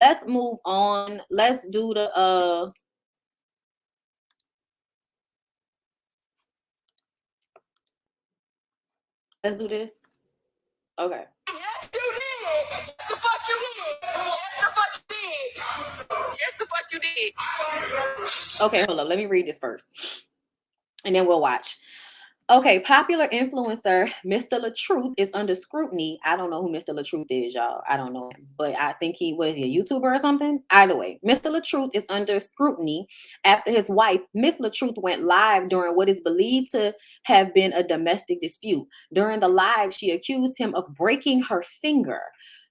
let's move on. Let's do the let's do this. Okay. Yes, you did. Yes, the fuck you did. Yes, the fuck you did. Yes, the fuck you did. Okay, hold up. Let me read this first, and then we'll watch. Okay, popular influencer Mr. LaTruth is under scrutiny. I don't know who Mr. LaTruth is, y'all. I don't know him, but I think what is he, a YouTuber or something? Either way, Mr. LaTruth is under scrutiny after his wife, Miss LaTruth, went live during what is believed to have been a domestic dispute. During the live, she accused him of breaking her finger.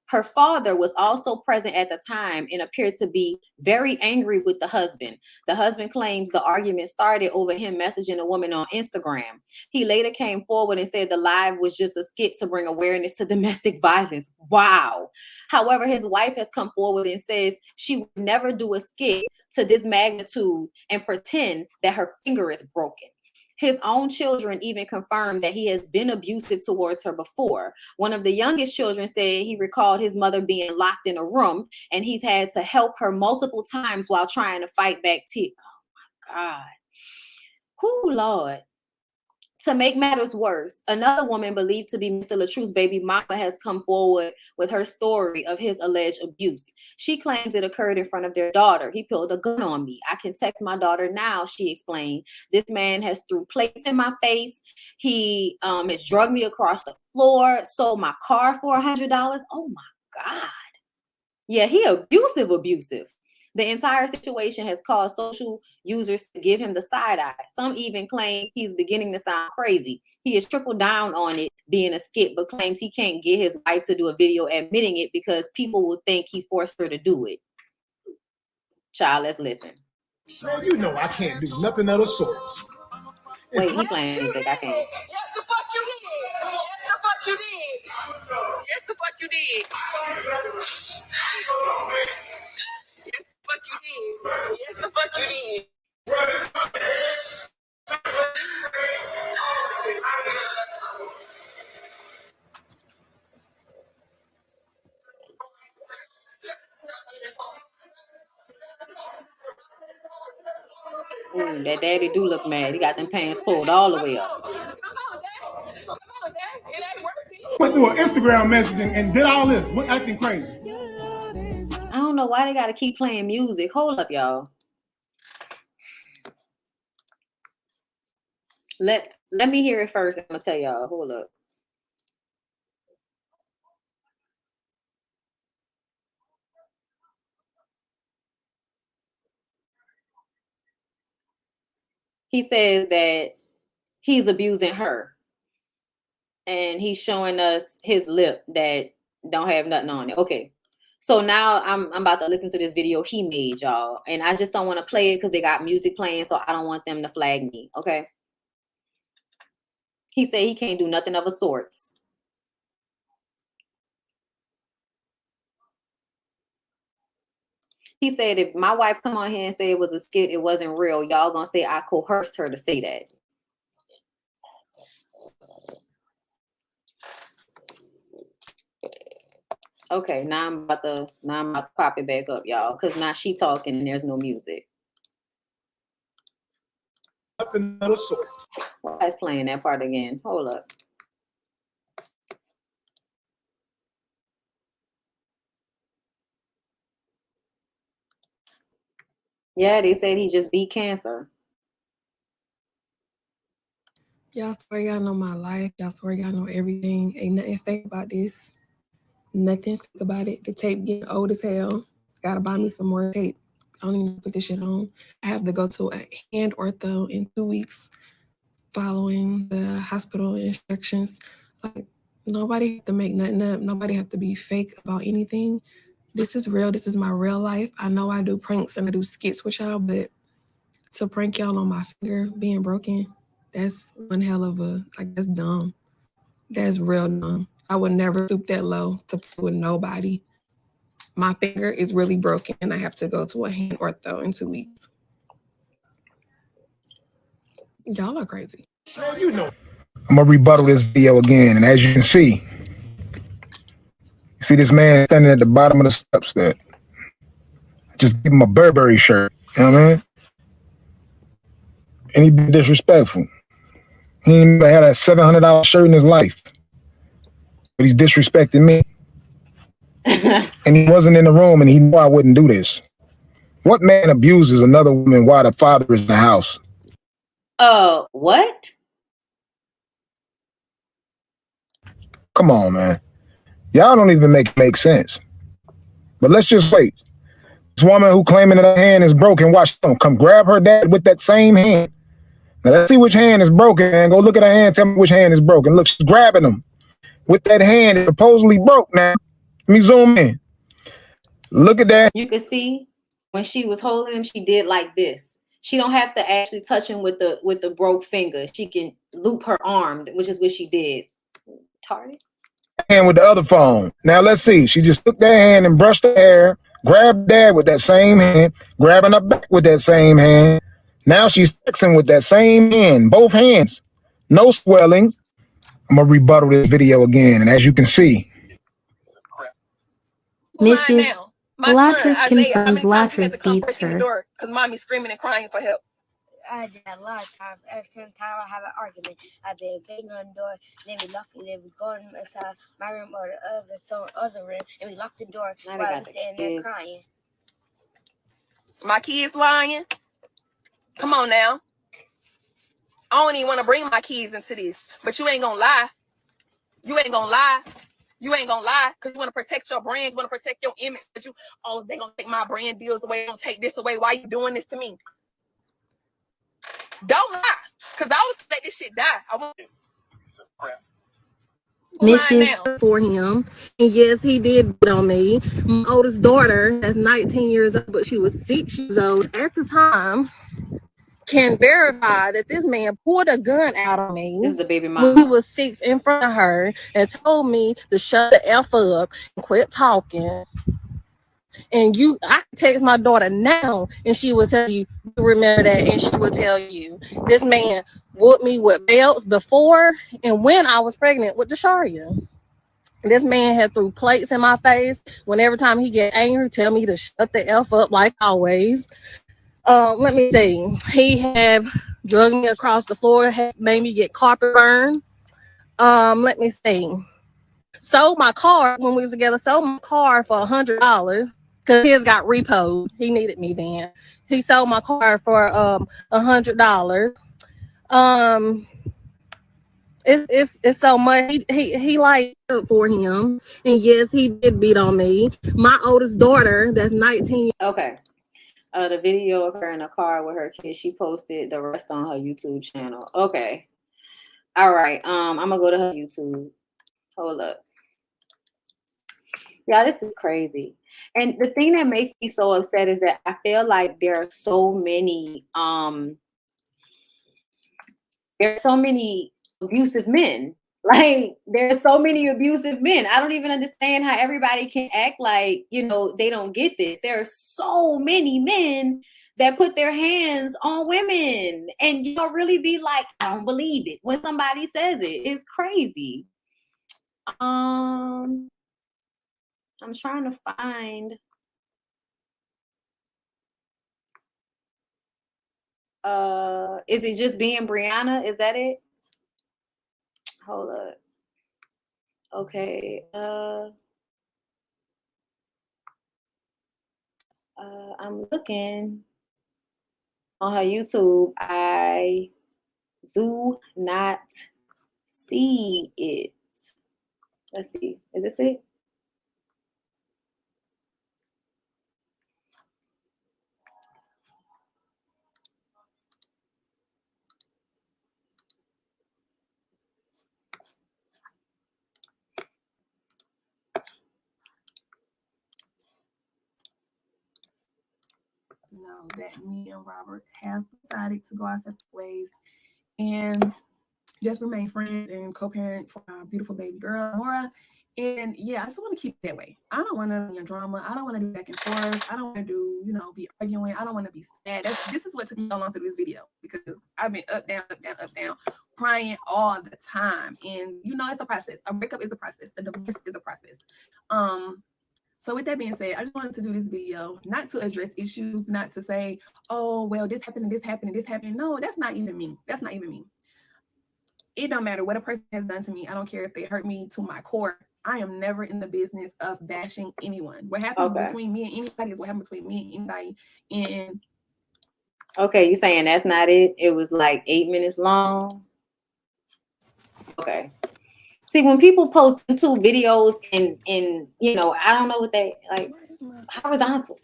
Her father was also present at the time and appeared to be very angry with the husband. The husband claims the argument started over him messaging a woman on Instagram. He later came forward and said the live was just a skit to bring awareness to domestic violence. Wow. However, his wife has come forward and says she would never do a skit to this magnitude and pretend that her finger is broken. His own children even confirmed that he has been abusive towards her before. One of the youngest children said he recalled his mother being locked in a room and he's had to help her multiple times while trying to fight back tears. Oh my God. Whoo, Lord. To make matters worse, another woman believed to be Mr. LaTruth's baby mama has come forward with her story of his alleged abuse. She claims it occurred in front of their daughter. He pulled a gun on me. I can text my daughter now, she explained. This man has threw plates in my face. He has drugged me across the floor, sold my car for $100. Oh my God. Yeah, he abusive. The entire situation has caused social users to give him the side eye. Some even claim he's beginning to sound crazy. He has tripled down on it being a skit, but claims he can't get his wife to do a video admitting it because people will think he forced her to do it. Child, let's listen. So you know I can't do nothing of the sort. Wait, he playing music. I can't. Yes, the fuck you did. Yes, the fuck you did. Yes, the fuck you did. Yes, the fuck you did. Yes, the fuck you did. Ooh, that daddy do look mad. He got them pants pulled all the way up. Went through an Instagram messaging and did all this. Went acting crazy. I don't know why they got to keep playing music. Hold up, y'all. Let me hear it first. I'm gonna tell y'all. Hold up. He says that he's abusing her, and he's showing us his lip that don't have nothing on it. Okay, so now I'm about to listen to this video he made, y'all, and I just don't want to play it because they got music playing, so I don't want them to flag me. Okay. He said he can't do nothing of a sorts. He said, if my wife come on here and say it was a skit, it wasn't real, y'all gonna say I coerced her to say that. Okay, now I'm about to pop it back up, y'all, because now she talking and there's no music. Nothing of the sort. Why is playing that part again? Hold up. Yeah, they said he just beat cancer. Y'all swear y'all know my life. Y'all swear y'all know everything. Ain't nothing fake about this. Nothing fake about it. The tape getting old as hell. Gotta buy me some more tape. I don't even put this shit on. I have to go to a hand ortho in 2 weeks following the hospital instructions. Like, nobody have to make nothing up. Nobody have to be fake about anything. This is real. This is my real life. I know I do pranks and I do skits with y'all, but to prank y'all on my finger being broken, that's one hell of a, like, that's dumb. That's real dumb. I would never stoop that low to play with nobody. My finger is really broken and I have to go to a hand ortho in 2 weeks. Y'all are crazy. You know. I'm gonna rebuttal this video again, and as you can see this man standing at the bottom of the steps there. Just give him a Burberry shirt. You know what I mean? And he be disrespectful. He ain't never had a $700 shirt in his life. But he's disrespecting me. And he wasn't in the room and he knew I wouldn't do this. What man abuses another woman while the father is in the house? What? Come on, man. Y'all don't even make sense. But let's just wait. This woman who claiming that her hand is broken, watch them come grab her dad with that same hand. Now let's see which hand is broken, man. Go look at her hand, tell me which hand is broken. Look, she's grabbing him with that hand that supposedly broke now. Let me zoom in. Look at that. You could see when she was holding him, she did like this. She don't have to actually touch him with the broke finger. She can loop her arm, which is what she did. Tardy. Hand with the other phone. Now let's see. She just took that hand and brushed her hair, grabbed dad with that same hand, grabbing her back with that same hand. Now she's texting with that same hand, both hands. No swelling. I'm gonna rebuttal this video again, and as you can see, Mrs. LaTruth confirms LaTruth beats her. Because mommy's screaming and crying for help. I did a lot of times. Every single time I have an argument, I've been banging on the door, then we lock it, then we go inside my room or the other room, and we lock the door while I'm sitting there crying. My kids lying? Come on now. I don't even want to bring my kids into this, but you ain't gonna lie. You ain't gonna lie. You ain't gonna lie because you want to protect your brand, you want to protect your image. But they gonna take my brand deals away, they gonna take this away. Why you doing this to me? Don't lie, because I was let this shit die. Mrs. for him. And yes, he did beat on me. My oldest daughter, that's 19 years old, but she was 6 years old at the time, can verify that this man pulled a gun out on me. This is the baby mama. When he was 6 in front of her and told me to shut the F up and quit talking. And I text my daughter now and she will tell you remember that, and she will tell you this man whooped me with belts before and when I was pregnant with Desharia. This man had threw plates in my face. Every time he get angry, tell me to shut the F up like always. Let me see. He had drug me across the floor, made me get carpet burn. Let me see. Sold my car when we was together. Sold my car for $100 because his got repoed. He needed me then. He sold my car for $100. It's so much. He like for him, and yes, he did beat on me. My oldest daughter, that's 19. Okay. The video of her in a car with her kids, she posted the rest on her YouTube channel. Okay. All right. I'm gonna go to her YouTube. Hold up. Yeah, this is crazy. And the thing that makes me so upset is that I feel like there are so many abusive men. Like, there's so many abusive men. I don't even understand how everybody can act like, they don't get this. There are so many men that put their hands on women and really be like, I don't believe it when somebody says it. It's crazy. I'm trying to find is it just being Brianna? Is that it? Hold up. Okay. I'm looking on her YouTube. I do not see it. Let's see. Is this it? That me and Robert have decided to go our separate ways and just remain friends and co-parent for our beautiful baby girl, Laura. And yeah, I just want to keep it that way. I don't want to be in drama. I don't want to do back and forth. I don't want to do, be arguing. I don't want to be sad. This is what took me so long to do this video, because I've been up, down, crying all the time. And it's a process. A breakup is a process. A divorce is a process. So with that being said, I just wanted to do this video, not to address issues, not to say, oh, well, this happened and this happened and this happened. No, that's not even me. That's not even me. It don't matter what a person has done to me. I don't care if they hurt me to my core. I am never in the business of bashing anyone. What happens between me and anybody is what happens between me and anybody. And okay, you saying that's not it? It was like 8 minutes long. Okay. See, when people post YouTube videos and you know, I don't know what they like horizontal.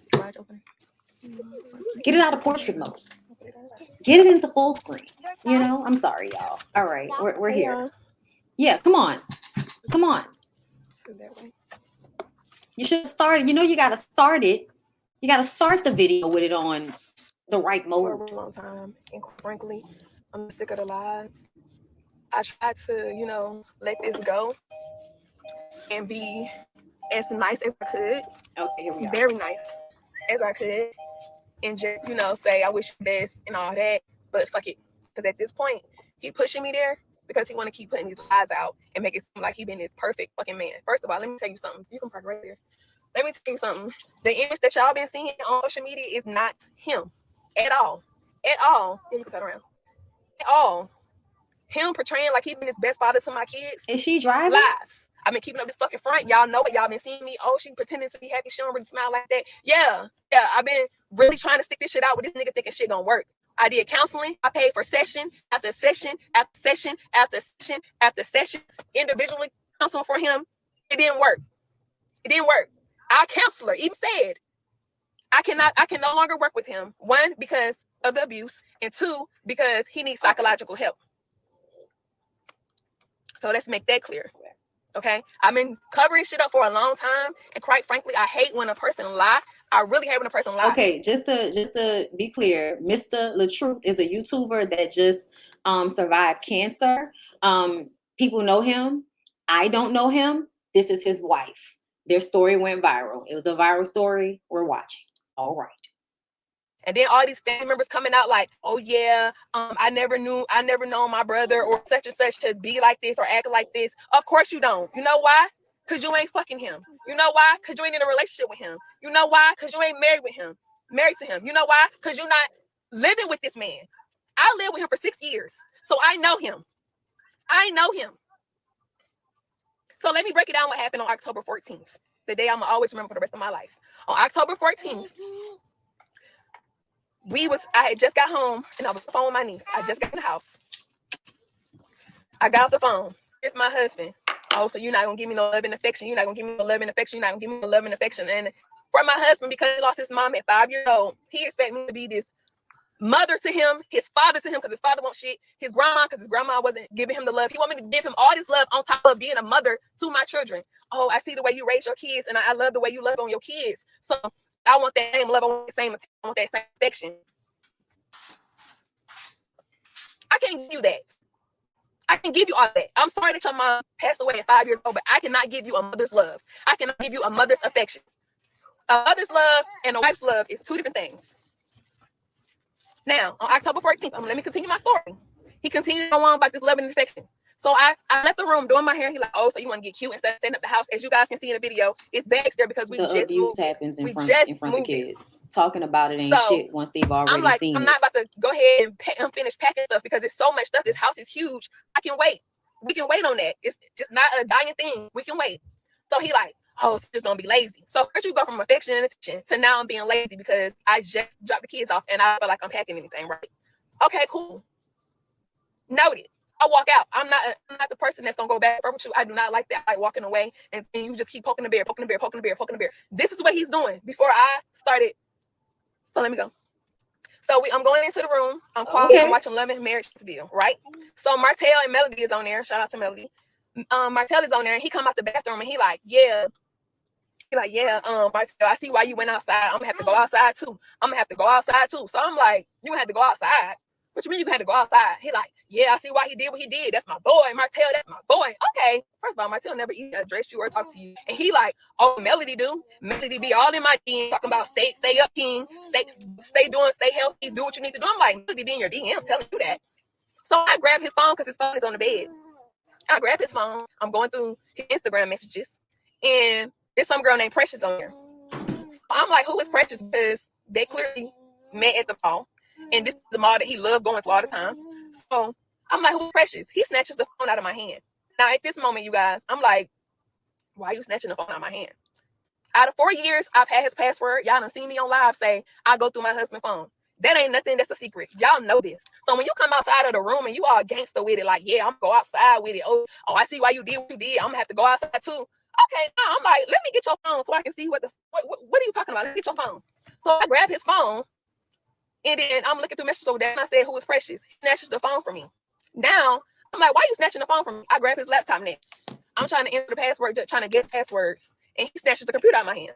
Get it out of portrait mode. Get it into full screen. You know, I'm sorry, y'all. All right, we're here. Yeah, come on. Come on. You should start. You know, you got to start it. You got to start the video with it on the right mode. For a real long time, and quite frankly, I'm sick of the lies. I tried to, you know, let this go and be as nice as I could. Okay, here we are. Very nice as I could, and just, you know, say I wish you the best and all that. But fuck it, because at this point, he pushing me there because he want to keep putting these lies out and make it seem like he been this perfect fucking man. First of all, let me tell you something. You can park right there. Let me tell you something. The image that y'all been seeing on social media is not him at all. At all. Yeah, you can turn around. At all. Him portraying like he been his best father to my kids. Is she driving? Lies. I've been keeping up this fucking front. Y'all know it. Y'all been seeing me. Oh, she pretending to be happy. She don't really smile like that. Yeah. I've been really trying to stick this shit out with this nigga thinking shit gonna work. I did counseling. I paid for session after session after session after session after session. Individually counseling for him. It didn't work. It didn't work. Our counselor even said, I can no longer work with him. 1, because of the abuse, and 2, because he needs psychological help. So let's make that clear. Okay? I've been covering shit up for a long time, and quite frankly, I hate when a person lie. I really hate when a person lies. Okay, just to be clear, Mr. LaTruth is a YouTuber that just survived cancer. People know him. I don't know him. This is his wife. Their story went viral. It was a viral story. We're watching. All right. And then all these family members coming out like, oh yeah, I never known my brother or such and such to be like this or act like this. Of course you don't. You know why? Because you ain't fucking him. You know why? Because you ain't in a relationship with him. You know why? Because you ain't married to him. You know why? Because you're not living with this man. I lived with him for 6 years. So I know him. So let me break it down what happened on October 14th. The day I'm going to always remember for the rest of my life. On October 14th, I had just got home and I was on the phone with my niece. I just got in the house. I got off the phone. Here's my husband. Oh, so you're not going to give me no love and affection. You're not going to give me no love and affection. You're not going to give me no love and affection. And for my husband, because he lost his mom at 5 years old, he expected me to be this mother to him, his father to him, because his father won't shit, his grandma, because his grandma wasn't giving him the love. He wanted me to give him all this love on top of being a mother to my children. Oh, I see the way you raise your kids, and I love the way you love on your kids. So I want that same love, I want that same affection. I can't give you that. I can give you all that. I'm sorry that your mom passed away at 5 years old, but I cannot give you a mother's love. I cannot give you a mother's affection. A mother's love and a wife's love is 2 different things. Now, on October 14th, let me continue my story. He continued to go on about this love and affection. So I left the room doing my hair. He like, oh, so you want to get cute instead of setting up the house? As you guys can see in the video, it's bags there because we the just abuse moved. Happens in front of kids. Talking about it ain't shit once they've already seen it. I'm not about to go ahead and finish packing stuff because it's so much stuff. This house is huge. I can wait. We can wait on that. It's not a dying thing. We can wait. So he like, oh, so just gonna be lazy. So first you go from affection and attention to now I'm being lazy because I just dropped the kids off and I feel like I'm packing anything, right? Okay, cool. Noted. I walk out. I'm not the person that's gonna go back with you. I do not like that. I like walking away and you just keep poking the bear. This is what he's doing before I started. So let me go. So I'm going into the room. I'm quiet. I'm watching Love and Marriage video, right? So Martell and Melody is on there. Shout out to Melody. Martell is on there and he come out the bathroom and he like, Martell, I see why you went outside. I'm gonna have to go outside too. So I'm like, you gonna have to go outside? What you mean you had to go outside? He like, yeah, I see why he did what he did. That's my boy, Martell. That's my boy. Okay. First of all, Martell never even addressed you or talk to you. And he like, oh, Melody do. Melody be all in my DM talking about stay up, king. Stay healthy. Do what you need to do. I'm like, Melody be in your DM telling you that. So I grab his phone because his phone is on the bed. I grab his phone. I'm going through his Instagram messages. And There's some girl named Precious on here. So I'm like, who is Precious? Because they clearly met at the mall. And this is the mall that he loved going to all the time. So I'm like, who's Precious? He snatches the phone out of my hand. Now, at this moment, you guys, I'm like, why are you snatching the phone out of my hand? Out of 4 years, I've had his password. Y'all done seen me on live say, I go through my husband's phone. That ain't nothing that's a secret. Y'all know this. So when you come outside of the room and you all gangster with it, like, yeah, I'm going to go outside with it. Oh, I see why you did what you did. I'm going to have to go outside too. Okay, now I'm like, let me get your phone so I can see what are you talking about? Let me get your phone. So I grab his phone and then I'm looking through messages over there and I said, who is Precious? He snatches the phone from me. Now, I'm like, why are you snatching the phone from me? I grab his laptop next. I'm trying to enter the password, trying to guess passwords. And he snatches the computer out of my hand.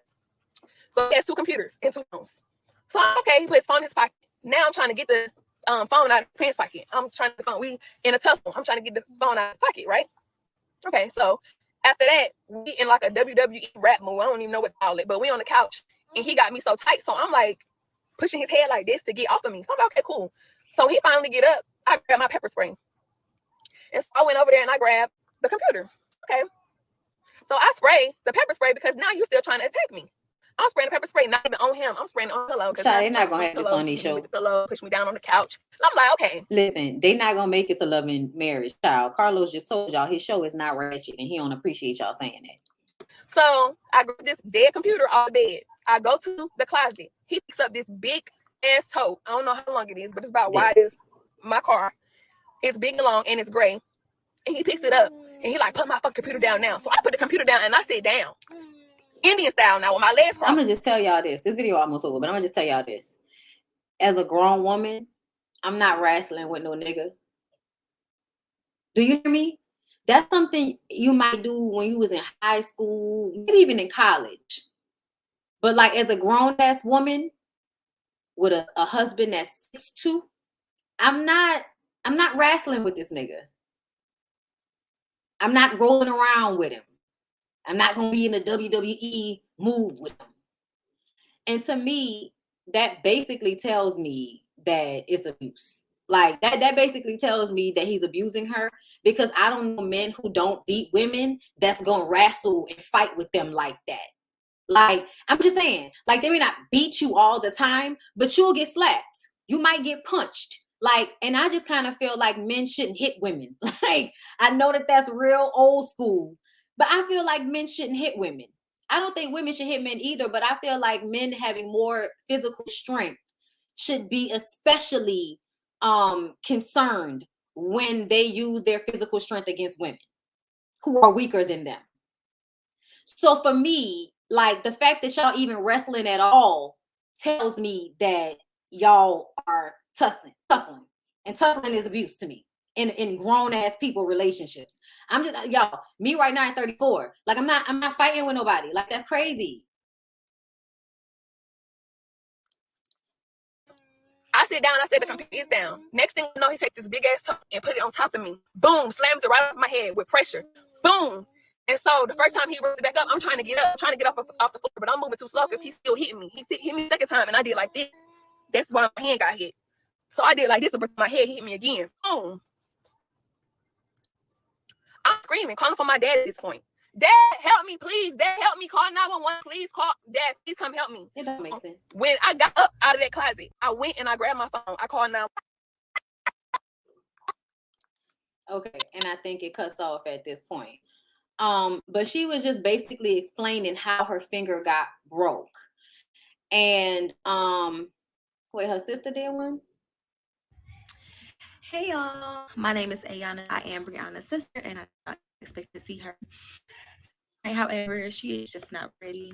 So he has 2 computers and 2 phones. So okay, he put his phone in his pocket. Now I'm trying to get the phone out of his pants pocket. I'm trying to we in a tussle. I'm trying to get the phone out of his pocket, right? Okay, so after that, we in like a WWE rap move. I don't even know what to call it, but we on the couch and he got me so tight. So I'm like pushing his head like this to get off of me. So I'm like, okay, cool. So he finally get up. I grab my pepper spray. And so I went over there and I grabbed the computer. Okay. So I spray the pepper spray because now you're still trying to attack me. I'm spraying the pepper spray, not even on him. I'm spraying on the pillow. They're not going to have this on these shows. The pillow, push me down on the couch. And I'm like, okay. Listen, they're not going to make it to Love and Marriage, child. Carlos just told y'all his show is not ratchet, and he don't appreciate y'all saying that. So I grab this dead computer off the bed. I go to the closet. He picks up this big ass tote. I don't know how long it is, but it's about wide as my car. It's big and long, and it's gray. And he picks it up, and he like, put my fucking computer down now. So I put the computer down, and I sit down. Indian style now with my legs crossed. I'm going to just tell y'all this. This video almost over, but I'm going to just tell y'all this. As a grown woman, I'm not wrestling with no nigga. Do you hear me? That's something you might do when you was in high school, maybe even in college. But like as a grown-ass woman with a husband that's 6'2", I'm not wrestling with this nigga. I'm not rolling around with him. I'm not going to be in a WWE move with him. And to me, that basically tells me that it's abuse. Like that basically tells me that he's abusing her, because I don't know men who don't beat women that's going to wrestle and fight with them like that. Like, I'm just saying, like, they may not beat you all the time, but you'll get slapped. You might get punched. Like, and I just kind of feel like men shouldn't hit women. Like, I know that that's real old school, but I feel like men shouldn't hit women. I don't think women should hit men either, but I feel like men having more physical strength should be especially concerned when they use their physical strength against women who are weaker than them. So for me, like, the fact that y'all even wrestling at all tells me that y'all are tussling. And tussling is abuse to me in grown-ass people relationships. I'm just, y'all, me right now at 34, like, I'm not fighting with nobody. Like, that's crazy. I sit down, I say the computer is down. Next thing you know, he takes this big ass top and put it on top of me. Boom, slams it right off my head with pressure. Boom. And so the first time he raised it back up, I'm trying to get up, off the floor, but I'm moving too slow because he's still hitting me. He hit me the second time, and I did like this. That's why my hand got hit. So I did like this, but my head hit me again. Boom. I'm screaming, calling for my dad at this point. Dad, help me, please. Dad, help me. Call 911. Please call. Dad, please come help me. It doesn't make sense. When I got up out of that closet, I went and I grabbed my phone. I called 911. Okay, and I think it cuts off at this point. But she was just basically explaining how her finger got broke. And wait, her sister did one? Hey y'all, my name is Ayana. I am Brianna's sister, and I don't expect to see her. However, she is just not ready.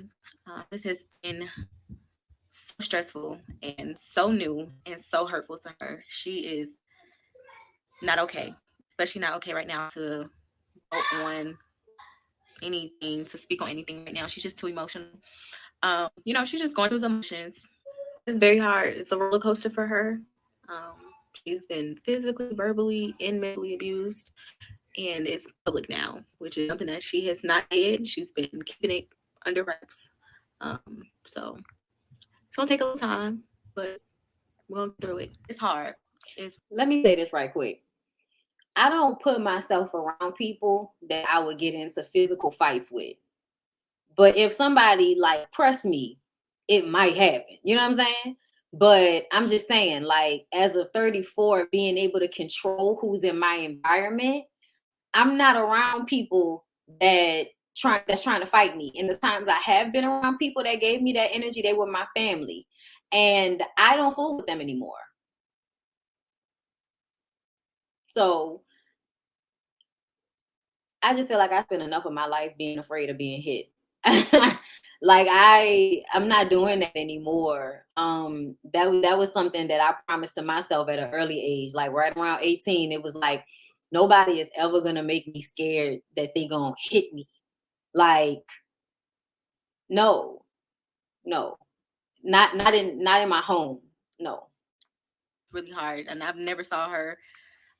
This has been so stressful and so new and so hurtful to her. She is not okay, especially not okay right now to vote on anything, to speak on anything right now. She's just too emotional. She's just going through the emotions. It's very hard. It's a roller coaster for her. She's been physically, verbally, and mentally abused, and it's public now, which is something that she has not did. She's been keeping it under wraps. So it's gonna take a little time, but we're going through it. It's hard. Let me say this right quick. I don't put myself around people that I would get into physical fights with. But if somebody like press me, it might happen. You know what I'm saying? But I'm just saying, like, as of 34, being able to control who's in my environment, I'm not around people that's trying to fight me. And the times I have been around people that gave me that energy, they were my family. And I don't fool with them anymore. So I just feel like I spent enough of my life being afraid of being hit. Like I'm not doing that anymore. That was something that I promised to myself at an early age. Like right around 18, it was like, nobody is ever gonna make me scared that they gonna hit me. Like, no, not in my home. No. Really hard, and I've never saw her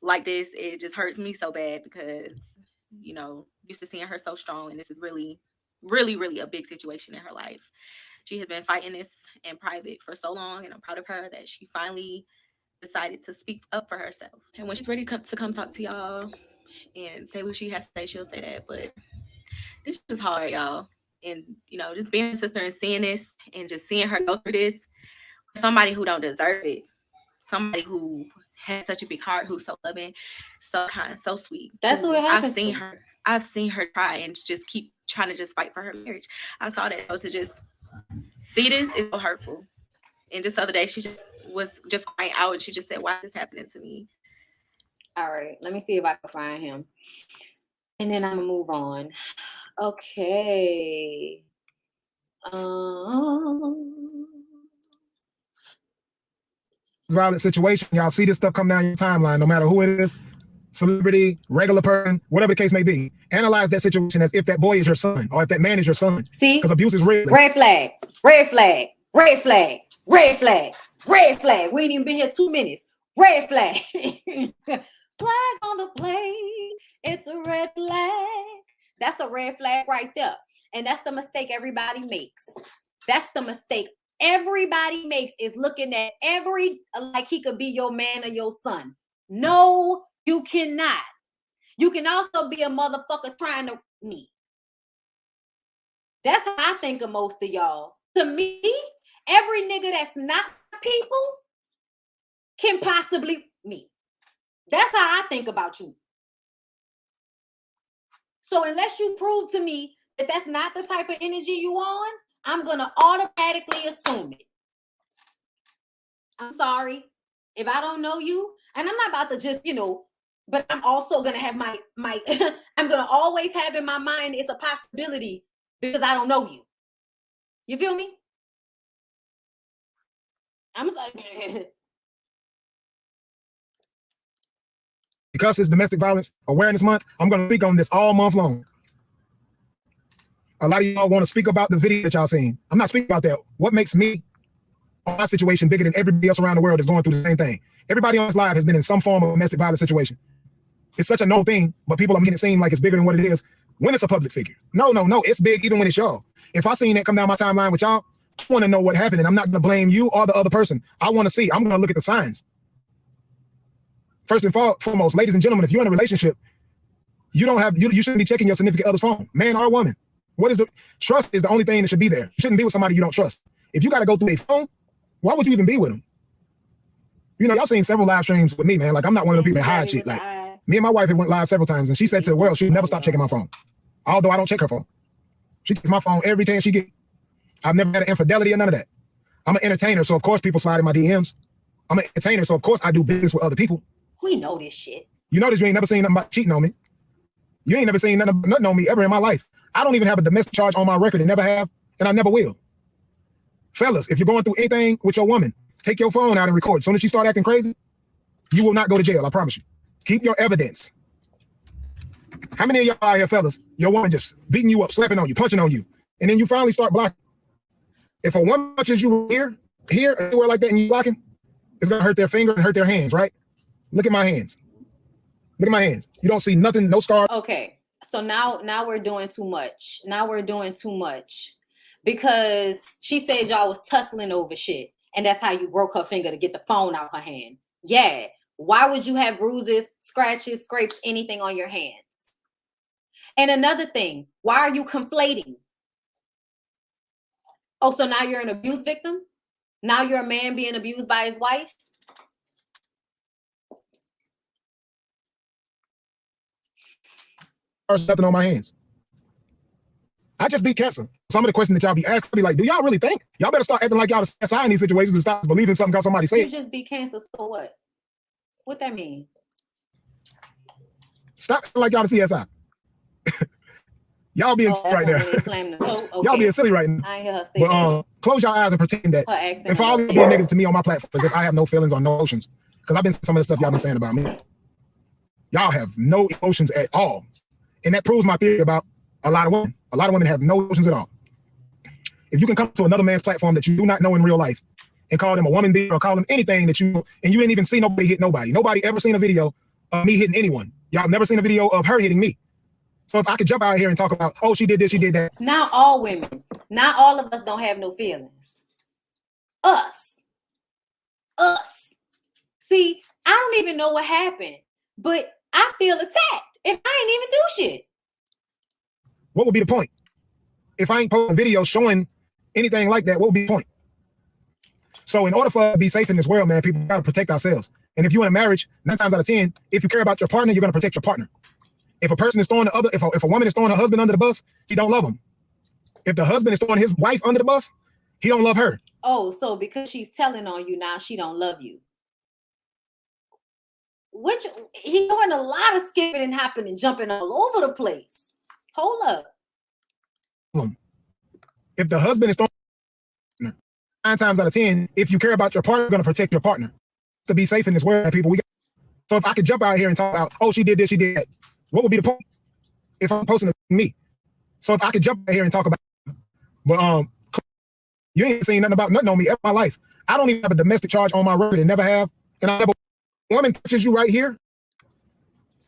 like this. It just hurts me so bad because, you know, used to seeing her so strong, and this is really, really, really a big situation in her life. She has been fighting this in private for so long, and I'm proud of her that she finally decided to speak up for herself. And when she's ready to come talk to y'all and say what she has to say, she'll say that. But this is hard, y'all. And, you know, just being a sister and seeing this and just seeing her go through this, somebody who don't deserve it, somebody who has such a big heart, who's so loving, so kind, so sweet. That's what happens. I've seen her try and just keep trying to just fight for her marriage. I saw that. To just see this is so hurtful. And just the other day, she just was just crying out, and she just said, "Why is this happening to me?" All right, let me see if I can find him, and then I'm gonna move on. Okay. Violent situation. Y'all see this stuff come down your timeline, no matter who it is, celebrity, regular person, whatever the case may be. Analyze that situation as if that boy is your son or if that man is your son. See? Because abuse is real. Red flag, red flag, red flag, red flag, red flag. We ain't even been here 2 minutes. Red flag. Flag on the plane. It's a red flag. That's a red flag right there. And that's the mistake everybody makes. That's the mistake everybody makes, is looking at like he could be your man or your son. No, you cannot. You can also be a motherfucker trying to me. That's how I think of most of y'all. To me, every nigga that's not people can possibly me. That's how I think about you. So unless you prove to me that that's not the type of energy you on, I'm going to automatically assume it. I'm sorry. If I don't know you, and I'm not about to just, but I'm also going to have my I'm going to always have in my mind it's a possibility because I don't know you. You feel me? I'm sorry. Because it's Domestic Violence Awareness Month, I'm going to speak on this all month long. A lot of y'all want to speak about the video that y'all seen. I'm not speaking about that. What makes me, my situation, bigger than everybody else around the world is going through the same thing. Everybody on this live has been in some form of domestic violence situation. It's such a known thing, but people are making it seem like it's bigger than what it is when it's a public figure. No, it's big even when it's y'all. If I seen that come down my timeline with y'all, I want to know what happened, and I'm not going to blame you or the other person. I want to see. I'm going to look at the signs. First and foremost, ladies and gentlemen, if you're in a relationship, you shouldn't be checking your significant other's phone, man or woman. Trust is the only thing that should be there. You shouldn't be with somebody you don't trust. If you got to go through a phone, why would you even be with them? Y'all seen several live streams with me, man. Like, I'm not one of the people that hide shit. Like, me and my wife have went live several times, and she said to the world she'd never stop checking my phone. Although I don't check her phone. She checks my phone every chance she gets. I've never had an infidelity or none of that. I'm an entertainer, so of course people slide in my DMs. I'm an entertainer, so of course I do business with other people. We know this shit. You notice you ain't never seen nothing about cheating on me. You ain't never seen nothing on me ever in my life. I don't even have a domestic charge on my record, and never have, and I never will. Fellas, if you're going through anything with your woman, take your phone out and record. As soon as she start acting crazy, you will not go to jail, I promise you. Keep your evidence. How many of y'all out here, fellas, your woman just beating you up, slapping on you, punching on you, and then you finally start blocking? If a woman punches you here, anywhere like that, and you blocking, it's gonna hurt their finger and hurt their hands, right? Look at my hands. Look at my hands. You don't see nothing, no scar. Okay, so now we're doing too much. Now we're doing too much because she said y'all was tussling over shit, and that's how you broke her finger to get the phone out her hand. Yeah. Why would you have bruises, scratches, scrapes, anything on your hands? And another thing, why are you conflating? Oh, so now you're an abuse victim? Now you're a man being abused by his wife? There's nothing on my hands. I just beat cancer. Some of the questions that y'all be asking, be like, do y'all really think? Y'all better start acting like y'all the CSI in these situations and stop believing something because somebody said. You just beat cancer, so what? What that mean? Stop acting like y'all the CSI. Y'all being silly right now. Okay. Y'all being silly right now. I hear her say that. But close your eyes and pretend that if all you being negative to me on my platform is if I have no feelings or no emotions, because I've been some of the stuff y'all been saying about me. Y'all have no emotions at all. And that proves my theory about a lot of women. A lot of women have no emotions at all. If you can come to another man's platform that you do not know in real life and call them a woman beater or call them anything that you, and you didn't even see nobody hit nobody. Nobody ever seen a video of me hitting anyone. Y'all never seen a video of her hitting me. So if I could jump out here and talk about, oh, she did this, she did that. Not all women. Not all of us don't have no feelings. Us. See, I don't even know what happened, but I feel attacked if I ain't even do shit. What would be the point? If I ain't posting a video showing anything like that, what would be the point? So in order for us to be safe in this world, man, people gotta protect ourselves. And if you're in a marriage, 9 times out of 10, if you care about your partner, you're gonna protect your partner. If a person is throwing the other, if a woman is throwing her husband under the bus, he don't love him. If the husband is throwing his wife under the bus, he don't love her. Oh, so because she's telling on you now, she don't love you. Which he doing a lot of skipping and hopping and jumping all over the place. Hold up. If the husband is throwing 9 times out of 10, if you care about your partner, you're gonna protect your partner. To be safe in this world, people. So if I could jump out here and talk about, oh, she did this, she did that, what would be the point? If I'm posting me. So if I could jump out here and talk about, but you ain't seen nothing about nothing on me ever in my life. I don't even have a domestic charge on my record and never have. And I never. A woman punches you right here.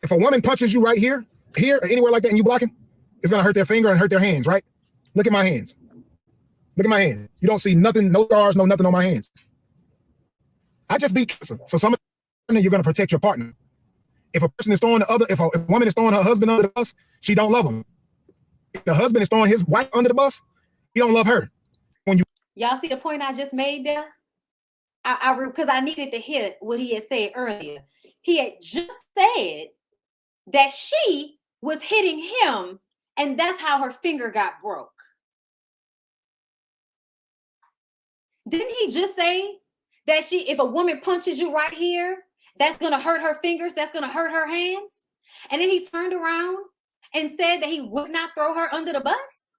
If a woman punches you right here, or anywhere like that, and you blocking, it's gonna hurt their finger and hurt their hands, right? Look at my hands. Look at my hands. You don't see nothing, no scars, no nothing on my hands. I just beat cancer. So some of the you're gonna protect your partner. If a person is throwing if a woman is throwing her husband under the bus, she don't love him. If the husband is throwing his wife under the bus, he don't love her. When y'all see the point I just made there? Because I needed to hear what he had said earlier. He had just said that she was hitting him, and that's how her finger got broke. Didn't he just say that if a woman punches you right here, that's gonna hurt her fingers, that's gonna hurt her hands? And then he turned around and said that he would not throw her under the bus?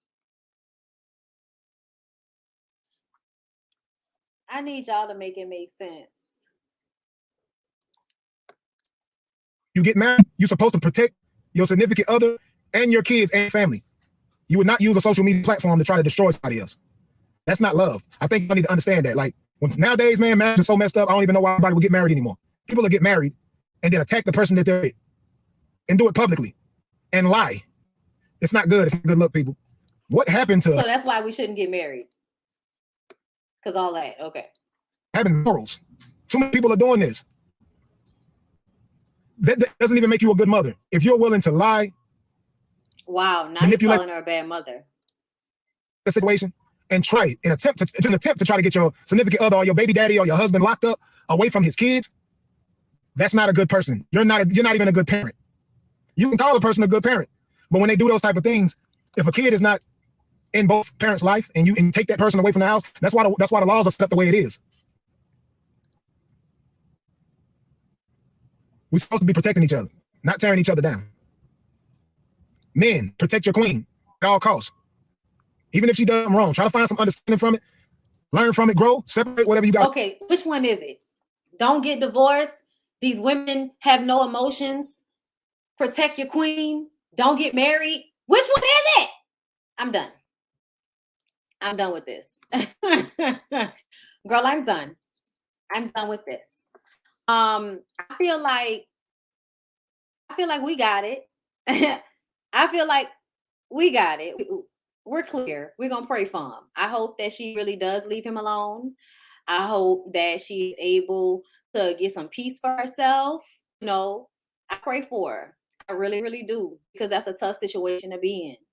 I need y'all to make it make sense. you get married, you're supposed to protect your significant other and your kids and family. You would not use a social media platform to try to destroy somebody else. That's not love. I think I need to understand that. Like nowadays, man, marriage is so messed up. I don't even know why anybody would get married anymore. People will get married and then attack the person that they're with and do it publicly and lie. It's not good. It's not good look, people. What happened to? So that's why we shouldn't get married. Because all that, okay. Having morals. Too many people are doing this. That doesn't even make you a good mother. If you're willing to lie. Wow, now you're calling her a bad mother. The situation and try an attempt to try to get your significant other or your baby daddy or your husband locked up away from his kids. That's not a good person. You're not even a good parent. You can call a person a good parent, but when they do those type of things, if a kid is not in both parents' life and you take that person away from the house, that's why the laws are set up the way it is. We're supposed to be protecting each other, not tearing each other down. Men, protect your queen at all costs. Even if she does wrong, try to find some understanding from it, learn from it, grow, separate whatever you got. Okay, which one is it? Don't get divorced. These women have no emotions. Protect your queen. Don't get married. Which one is it? I'm done. I'm done with this. Girl, I'm done. I'm done with this. I feel like we got it. I feel like we got it. We're clear. We're going to pray for him. I hope that she really does leave him alone. I hope that she's able to get some peace for herself. You know, I pray for her. I really, really do, because that's a tough situation to be in.